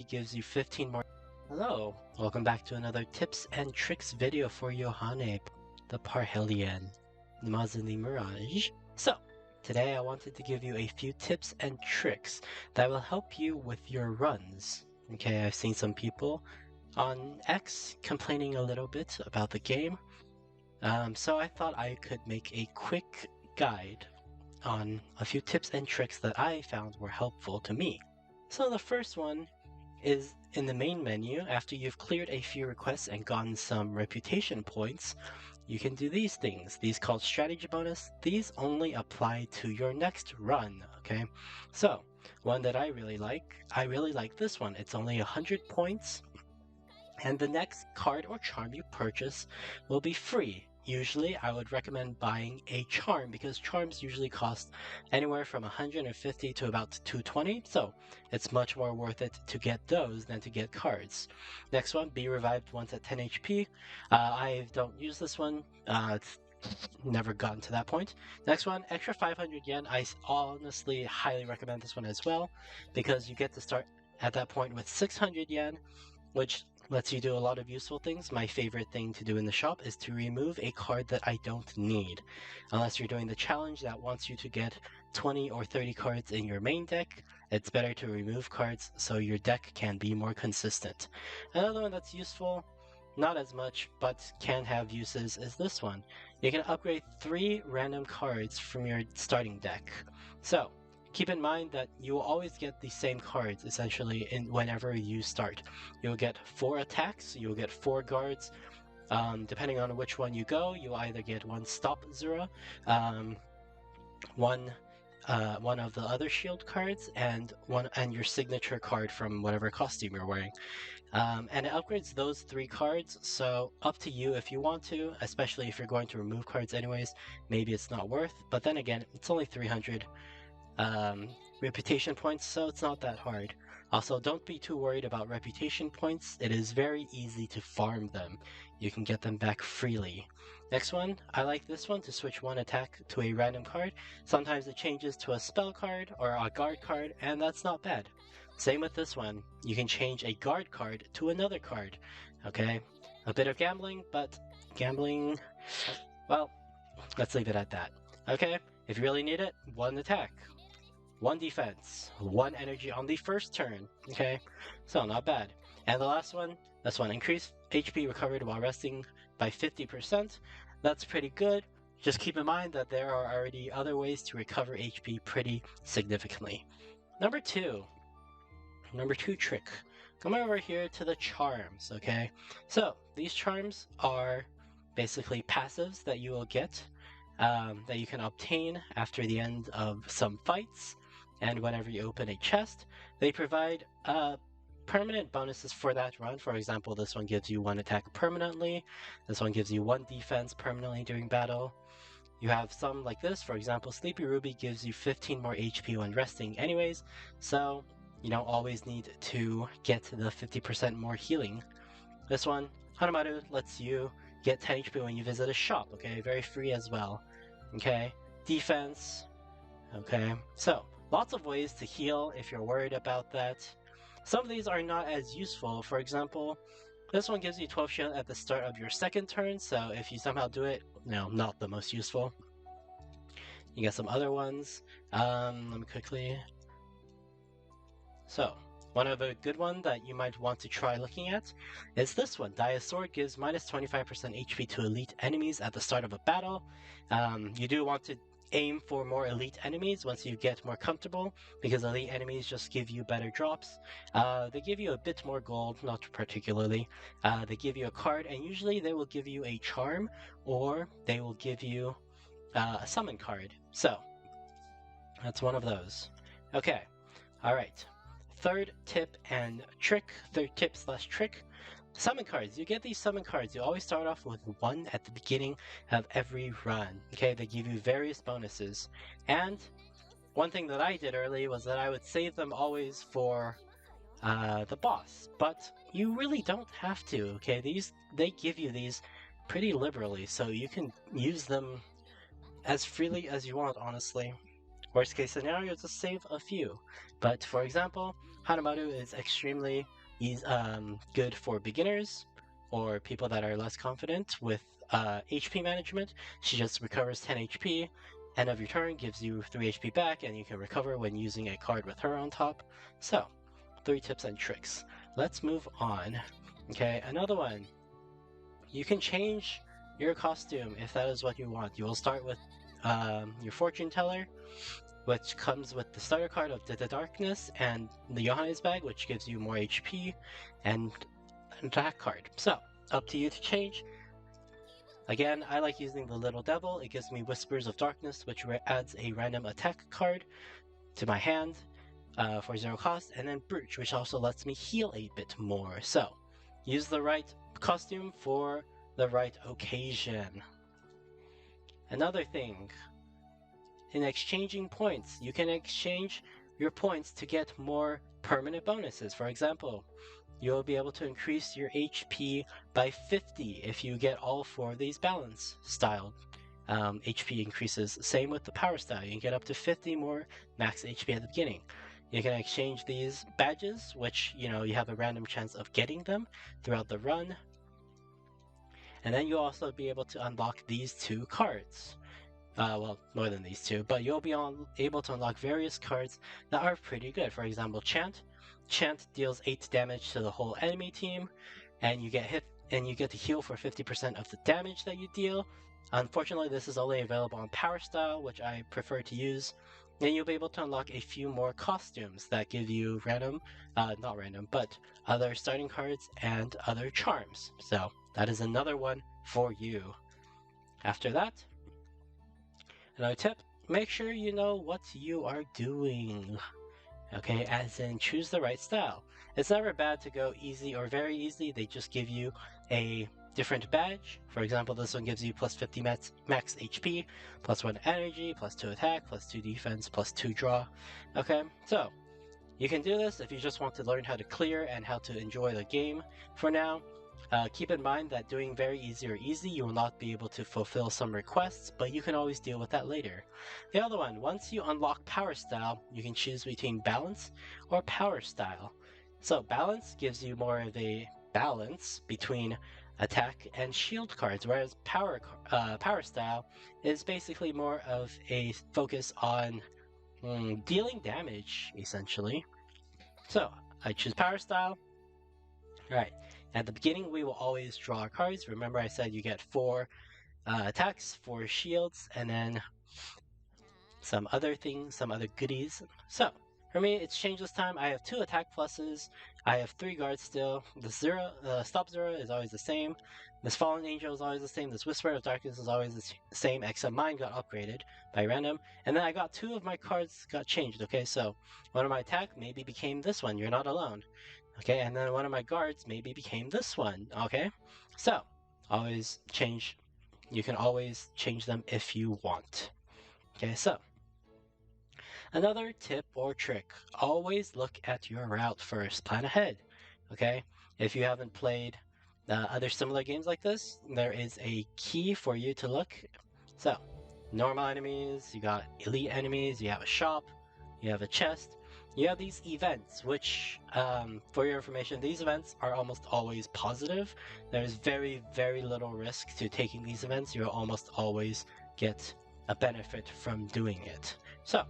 gives you 15 more. Hello, welcome back to another tips and tricks video for Yohane, the Parhelion, Numazu the Mirage. So, today I wanted to give you a few tips and tricks that will help you with your runs. Okay, I've seen some people on X complaining a little bit about the game, so I thought I could make a quick guide on a few tips and tricks that I found were helpful to me. So the first one is in the main menu. After you've cleared a few requests and gotten some reputation points, you can do these things. These called strategy bonus. These only apply to your next run, okay? So, one that I really like this one. It's only 100 points, and the next card or charm you purchase will be free. Usually, I would recommend buying a charm because charms usually cost anywhere from 150 to about 220, so it's much more worth it to get those than to get cards. Next one, be revived once at 10 HP. I don't use this one. It's never gotten to that point. Next one, extra 500 yen. I honestly highly recommend this one as well because you get to start at that point with 600 yen, which lets you do a lot of useful things. My favorite thing to do in the shop is to remove a card that I don't need. Unless you're doing the challenge that wants you to get 20 or 30 cards in your main deck, it's better to remove cards so your deck can be more consistent. Another one that's useful, not as much, but can have uses, is this one. You can upgrade 3 random cards from your starting deck. So, keep in mind that you will always get the same cards essentially whenever you start. You'll get 4 attacks, you'll get 4 guards. Depending on which one you go, you'll either get 1 Stop Zura, one of the other shield cards, and your signature card from whatever costume you're wearing. And it upgrades those 3 cards, so up to you if you want to, especially if you're going to remove cards anyways. Maybe it's not worth, but then again, it's only 300 reputation points, so it's not that hard. Also, don't be too worried about reputation points. It is very easy to farm them. You can get them back freely. Next one, I like this one to switch one attack to a random card. Sometimes it changes to a spell card or a guard card, and that's not bad. Same with this one. You can change a guard card to another card. Okay, a bit of gambling, but gambling, well, let's leave it at that. Okay, if you really need it, 1 attack, 1 defense, 1 energy on the first turn. Okay, so not bad. And the last one, this one, increase HP recovered while resting by 50%. That's pretty good. Just keep in mind that there are already other ways to recover HP pretty significantly. Number two trick. Come over here to the charms, okay? So these charms are basically passives that you will get, that you can obtain after the end of some fights and whenever you open a chest. They provide permanent bonuses for that run. For example, this one gives you 1 attack permanently. This one gives you 1 defense permanently during battle. You have some like this. For example, Sleepy Ruby gives you 15 more HP when resting anyways, so you don't always need to get the 50% more healing. This one, Hanamaru, lets you get 10 HP when you visit a shop, okay? Very free as well, okay? Defense, okay? So, lots of ways to heal if you're worried about that. Some of these are not as useful. For example, this one gives you 12 shield at the start of your second turn, so if you somehow do it, no, not the most useful. You get some other ones. Let me quickly... So, one of a good one that you might want to try looking at is this one. Dia Sword gives minus 25% HP to elite enemies at the start of a battle. You do want to aim for more elite enemies once you get more comfortable, because elite enemies just give you better drops. They give you a bit more gold, not particularly. They give you a card, and usually they will give you a charm, or they will give you a summon card. So, that's one of those. Okay, alright. Third tip slash trick. Summon cards. You get these summon cards. You always start off with 1 at the beginning of every run. Okay, they give you various bonuses. And one thing that I did early was that I would save them always for the boss. But you really don't have to. Okay, they give you these pretty liberally, so you can use them as freely as you want, honestly. Worst case scenario, just save a few. But for example, Hanamaru is extremely good for beginners or people that are less confident with HP management. She just recovers 10 HP. End of your turn gives you 3 HP back, and you can recover when using a card with her on top. So, 3 tips and tricks. Let's move on. Okay, another one. You can change your costume if that is what you want. You will start with your Fortune Teller, which comes with the starter card of the Darkness and the Yohane's bag, which gives you more HP, and an attack card. So, up to you to change. Again, I like using the Little Devil. It gives me Whispers of Darkness, which adds a random attack card to my hand for 0 cost, and then Brooch, which also lets me heal a bit more. So, use the right costume for the right occasion. Another thing, in exchanging points, you can exchange your points to get more permanent bonuses. For example, you'll be able to increase your HP by 50 if you get all 4 of these balance style HP increases. Same with the power style, you can get up to 50 more max HP at the beginning. You can exchange these badges, which you have a random chance of getting them throughout the run. And then you'll also be able to unlock these 2 cards. Well, more than these 2, but you'll be able to unlock various cards that are pretty good. For example, Chant. Chant deals 8 damage to the whole enemy team, and you get hit, and you get to heal for 50% of the damage that you deal. Unfortunately, this is only available on Power Style, which I prefer to use. Then you'll be able to unlock a few more costumes that give you not random, but other starting cards and other charms. So that is another one for you. After that, another tip, make sure you know what you are doing. Okay, as in choose the right style. It's never bad to go easy or very easy. They just give you a different badge. For example, this one gives you plus 50 max HP, plus 1 energy, plus 2 attack, plus 2 defense, plus 2 draw. Okay, so you can do this if you just want to learn how to clear and how to enjoy the game for now. Keep in mind that doing very easy or easy, you will not be able to fulfill some requests, but you can always deal with that later. The other one, once you unlock Power Style, you can choose between Balance or Power Style. So Balance gives you more of a balance between attack and shield cards, whereas Power Style is basically more of a focus on dealing damage, essentially. So I choose Power Style. Alright, at the beginning we will always draw our cards. Remember I said you get 4 attacks, 4 shields, and then some other things, some other goodies. So, for me it's changed this time. I have 2 attack pluses, I have 3 guards still. The Stop Zero is always the same. This Fallen Angel is always the same. This Whisper of Darkness is always the same, except mine got upgraded by random. And then I got 2 of my cards got changed, okay? So, one of my attack maybe became this one, You're Not Alone. Okay, and then one of my guards maybe became this one, okay? So, always change. You can always change them if you want. Okay, so. Another tip or trick, always look at your route first. Plan ahead, okay? If you haven't played other similar games like this, there is a key for you to look. So, normal enemies, you got elite enemies, you have a shop, you have a chest. You have these events, which, for your information, these events are almost always positive. There's very, very little risk to taking these events. You'll almost always get a benefit from doing it. So,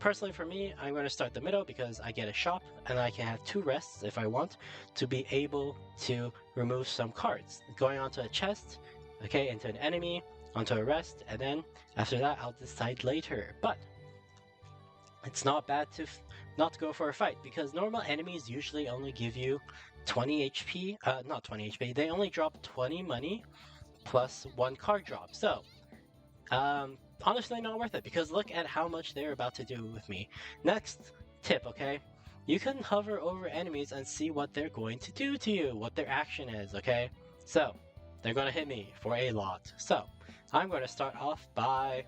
personally for me, I'm going to start the middle because I get a shop, and I can have 2 rests if I want to be able to remove some cards. Going onto a chest, okay, into an enemy, onto a rest, and then after that I'll decide later. But it's not bad to not go for a fight, because normal enemies usually only give you 20 HP, not 20 HP, they only drop 20 money plus 1 card drop. So, honestly not worth it, because look at how much they're about to do with me. Next tip, okay? You can hover over enemies and see what they're going to do to you, what their action is, okay? So, they're going to hit me for a lot. So, I'm going to start off by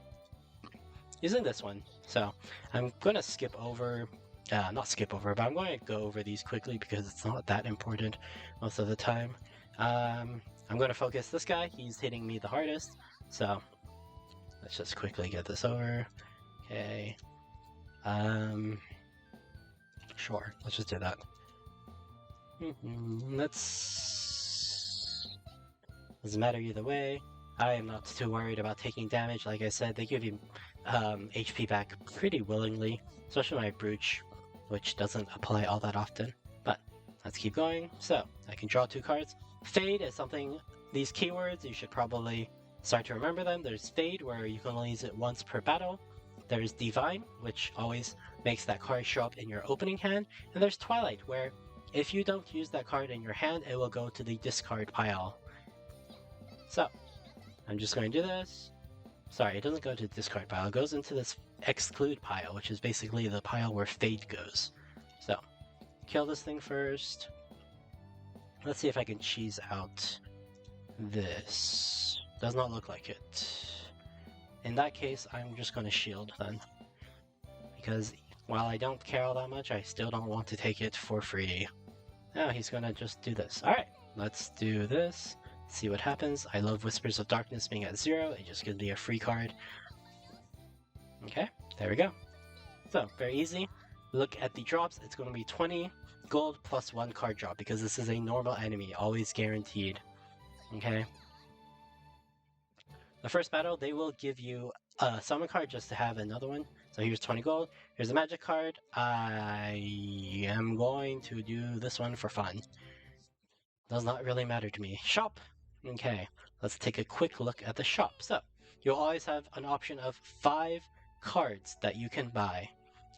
using this one. So, I'm going to skip over, not skip over, but I'm going to go over these quickly because it's not that important most of the time. I'm going to focus this guy, he's hitting me the hardest. So, let's just quickly get this over. Okay, Sure, let's just do that. Let's... Doesn't matter either way. I am not too worried about taking damage. Like I said, they give you HP back pretty willingly, especially my Brooch, which doesn't apply all that often. But let's keep going. So I can draw 2 cards. Fade is something, these keywords, you should probably start to remember them. There's Fade, where you can only use it once per battle. There's Divine, which always makes that card show up in your opening hand. And there's Twilight, where if you don't use that card in your hand, it will go to the discard pile. So, I'm just going to do this. Sorry, it doesn't go to the discard pile. It goes into this exclude pile, which is basically the pile where Fade goes. So, kill this thing first. Let's see if I can cheese out this. Does not look like it. In that case, I'm just going to shield then. Because while I don't care all that much, I still don't want to take it for free. Now he's going to just do this. Alright, let's do this. See what happens. I love Whispers of Darkness being at 0. It just gives me a free card. Okay, there we go. So, very easy. Look at the drops. It's going to be 20 gold plus 1 card drop because this is a normal enemy, always guaranteed. Okay. The first battle, they will give you a summon card just to have another one. So here's 20 gold. Here's a magic card. I am going to do this one for fun. Does not really matter to me. Shop. Okay, let's take a quick look at the shop. So, you'll always have an option of 5 cards that you can buy.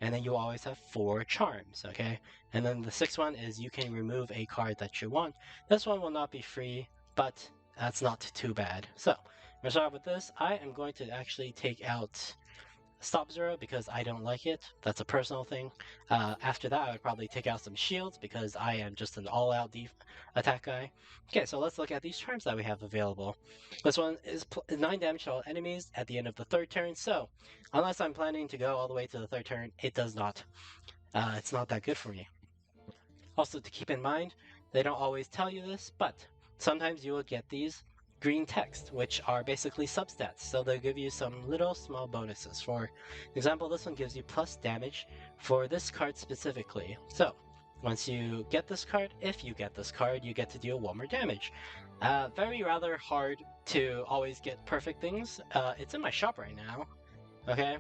And then you always have 4 charms, okay? And then the 6th one is you can remove a card that you want. This one will not be free, but that's not too bad. So, I'm going to start off with this. I am going to actually take out Stop Zero because I don't like it. That's a personal thing. After that, I would probably take out some shields because I am just an all-out attack guy. Okay, so let's look at these charms that we have available. This one is 9 damage to all enemies at the end of the 3rd turn, so unless I'm planning to go all the way to the 3rd turn, it does not. It's not that good for me. Also, to keep in mind, they don't always tell you this, but sometimes you will get these green text, which are basically substats, so they'll give you some little small bonuses. For example, this one gives you plus damage for this card specifically. So, once you get this card, if you get this card, you get to deal 1 more damage. Very rather hard to always get perfect things. It's in my shop right now, okay?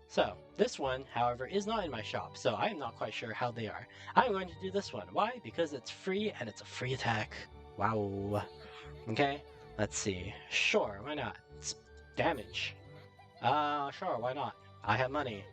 So, this one, however, is not in my shop, so I am not quite sure how they are. I'm going to do this one. Why? Because it's free, and it's a free attack. Wow. Okay? Let's see. Sure, why not? It's damage. Sure, why not? I have money.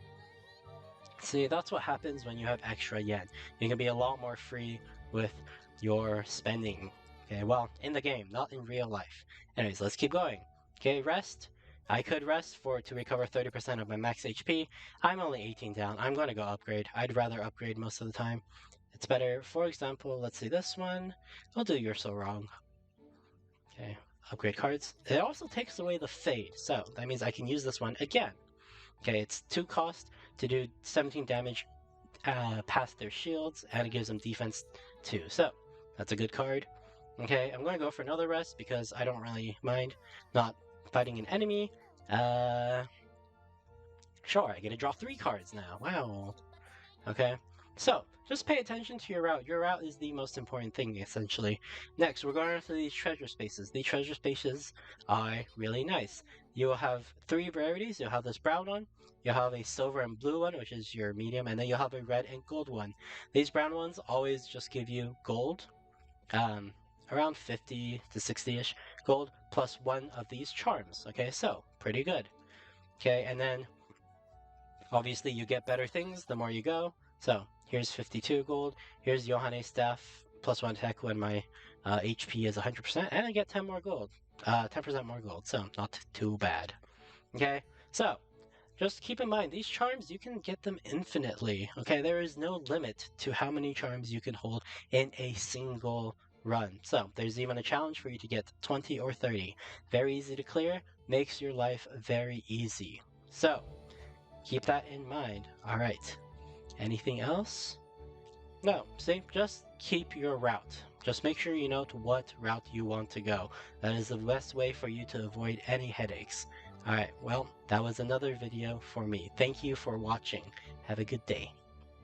See, that's what happens when you have extra yen. You can be a lot more free with your spending. Okay, well, in the game, not in real life. Anyways, let's keep going. Okay, rest. I could rest to recover 30% of my max HP. I'm only 18 down. I'm going to go upgrade. I'd rather upgrade most of the time. It's better. For example, let's see this one. I'll do You're So Wrong. Okay. Upgrade cards. It also takes away the fade, so that means I can use this one again. Okay, it's 2 cost to do 17 damage past their shields, and it gives them defense too. So that's a good card. Okay, I'm going to go for another rest because I don't really mind not fighting an enemy. Sure, I get to draw 3 cards now. Wow. Okay, so just pay attention to your route. Your route is the most important thing, essentially. Next, we're going into these treasure spaces. These treasure spaces are really nice. You'll have 3 rarities. You'll have this brown one. You'll have a silver and blue one, which is your medium, and then you'll have a red and gold one. These brown ones always just give you gold, around 50 to 60-ish gold, plus 1 of these charms. Okay, so pretty good. Okay, and then obviously you get better things the more you go. So here's 52 gold. Here's Yohane staff, plus 1 attack when my HP is 100%, and I get 10 more gold. 10% more gold, so not too bad. Okay, so just keep in mind, these charms, you can get them infinitely. Okay, there is no limit to how many charms you can hold in a single run. So there's even a challenge for you to get 20 or 30. Very easy to clear, makes your life very easy. So keep that in mind. All right. Anything else? No, see, just keep your route. Just make sure you know to what route you want to go. That is the best way for you to avoid any headaches. Alright, well, that was another video for me. Thank you for watching. Have a good day.